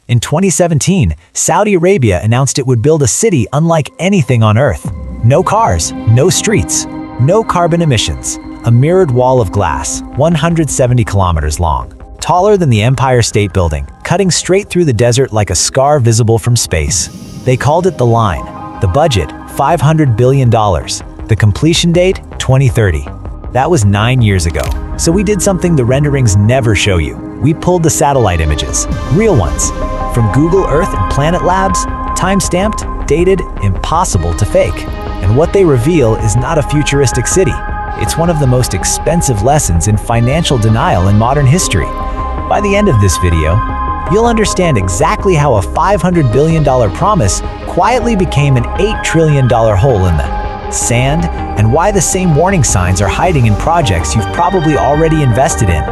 In 2017, Saudi Arabia announced it would build a city unlike anything on Earth. No cars, no streets, no carbon emissions. A mirrored wall of glass, 170 kilometers long, taller than the Empire State Building, cutting straight through the desert like a scar visible from space. They called it the Line. The budget, $500 billion. The completion date, 2030. That was 9 years ago. So we did something the renderings never show you. We pulled the satellite images, real ones, from Google Earth and Planet Labs, time-stamped, dated, impossible to fake. And what they reveal is not a futuristic city. It's one of the most expensive lessons in financial denial in modern history. By the end of this video, you'll understand exactly how a $500 billion promise quietly became an $8 trillion hole in the sand, and why the same warning signs are hiding in projects you've probably already invested in.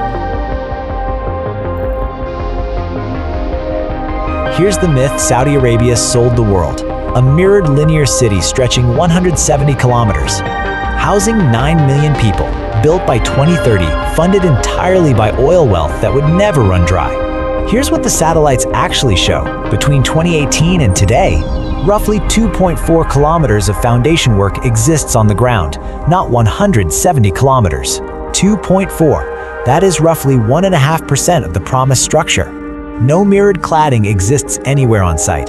Here's the myth Saudi Arabia sold the world. A mirrored linear city stretching 170 kilometers. Housing 9 million people, built by 2030, funded entirely by oil wealth that would never run dry. Here's what the satellites actually show. Between 2018 and today, roughly 2.4 kilometers of foundation work exists on the ground, not 170 kilometers. 2.4. That is roughly 1.5% of the promised structure. No mirrored cladding exists anywhere on site.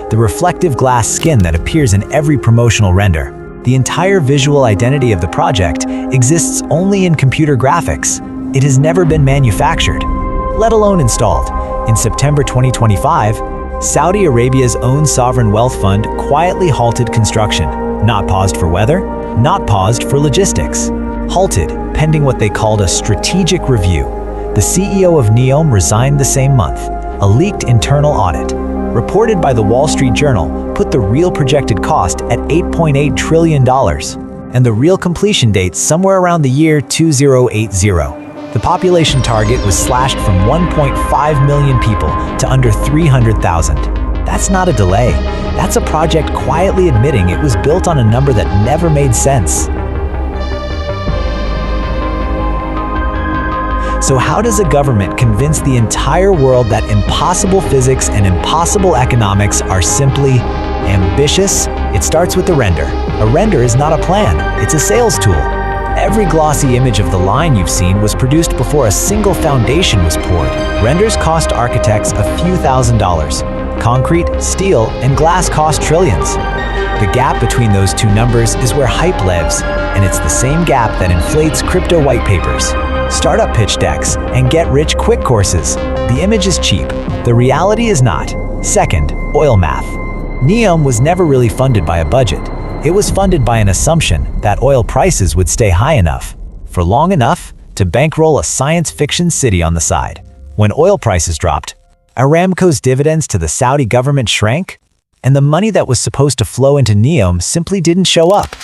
The reflective glass skin that appears in every promotional render. The entire visual identity of the project exists only in computer graphics. It has never been manufactured, let alone installed. In September 2025, Saudi Arabia's own sovereign wealth fund quietly halted construction. Not paused for weather, not paused for logistics. Halted, pending what they called a strategic review. The CEO of NEOM resigned the same month. A leaked internal audit, reported by the Wall Street Journal, put the real projected cost at $8.8 trillion, and the real completion date somewhere around the year 2080. The population target was slashed from 1.5 million people to under 300,000. That's not a delay. That's a project quietly admitting it was built on a number that never made sense. So how does a government convince the entire world that impossible physics and impossible economics are simply ambitious? It starts with a render. A render is not a plan, it's a sales tool. Every glossy image of the line you've seen was produced before a single foundation was poured. Renders cost architects a few $1,000s. Concrete, steel, and glass cost trillions. The gap between those two numbers is where hype lives, and it's the same gap that inflates crypto white papers, startup pitch decks, and get-rich-quick courses. The image is cheap. The reality is not. Second, oil math. NEOM was never really funded by a budget. It was funded by an assumption that oil prices would stay high enough, for long enough, to bankroll a science fiction city on the side. When oil prices dropped, Aramco's dividends to the Saudi government shrank, and the money that was supposed to flow into NEOM simply didn't show up.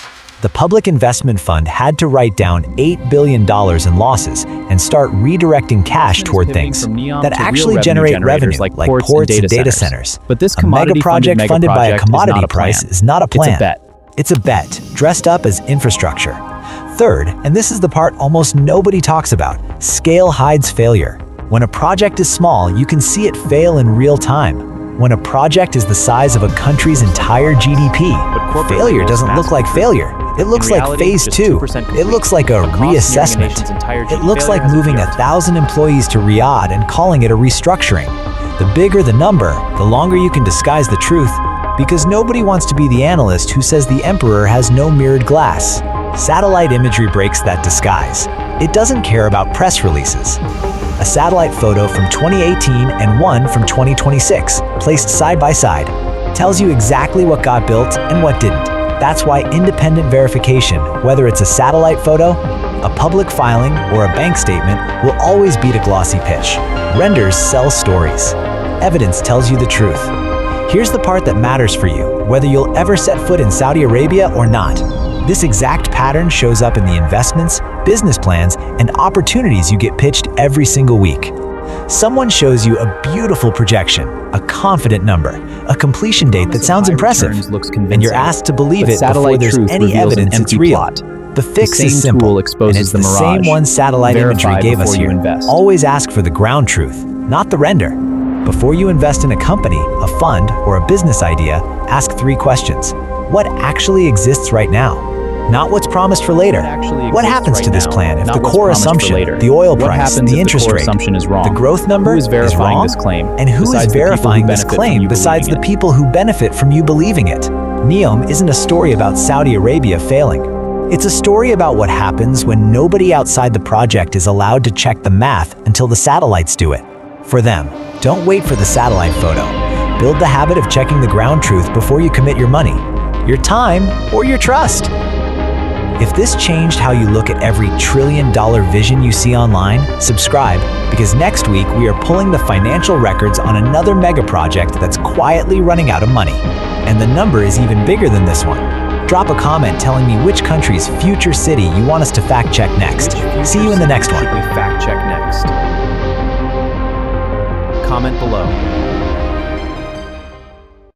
The Public Investment Fund had to write down $8 billion in losses and start redirecting cash toward things that actually generate revenue, like ports and data centers. But this a megaproject funded by a commodity price is not a plan. It's a bet. It's a bet, dressed up as infrastructure. Third, and this is the part almost nobody talks about, scale hides failure. When a project is small, you can see it fail in real time. When a project is the size of a country's entire GDP, failure doesn't look like failure. It looks like phase 2. It looks like a reassessment. It looks like moving 1,000 employees to Riyadh and calling it a restructuring. The bigger the number, the longer you can disguise the truth, because nobody wants to be the analyst who says the emperor has no mirrored glass. Satellite imagery breaks that disguise. It doesn't care about press releases. A satellite photo from 2018 and one from 2026, placed side by side, tells you exactly what got built and what didn't. That's why independent verification, whether it's a satellite photo, a public filing, or a bank statement, will always beat a glossy pitch. Renders sell stories. Evidence tells you the truth. Here's the part that matters for you, whether you'll ever set foot in Saudi Arabia or not. This exact pattern shows up in the investments, business plans, and opportunities you get pitched every single week. Someone shows you a beautiful projection, a confident number, a completion date that sounds impressive, and you're asked to believe it before there's any evidence it's real. The fix is simple, and it's the same one satellite imagery gave us here. Always ask for the ground truth, not the render. Before you invest in a company, a fund, or a business idea, ask 3 questions. What actually exists right now? Not what's promised for later. What happens to this plan if the core assumption, the oil price, the interest rate, the growth number is wrong? And who is verifying this claim besides the people who benefit from you believing it? NEOM isn't a story about Saudi Arabia failing. It's a story about what happens when nobody outside the project is allowed to check the math until the satellites do it. For them, don't wait for the satellite photo. Build the habit of checking the ground truth before you commit your money, your time, or your trust. If this changed how you look at every trillion-dollar vision you see online, subscribe, because next week we are pulling the financial records on another megaproject that's quietly running out of money. And the number is even bigger than this one. Drop a comment telling me which country's future city you want us to fact-check next. See you in the next one. Fact-check next. Comment below.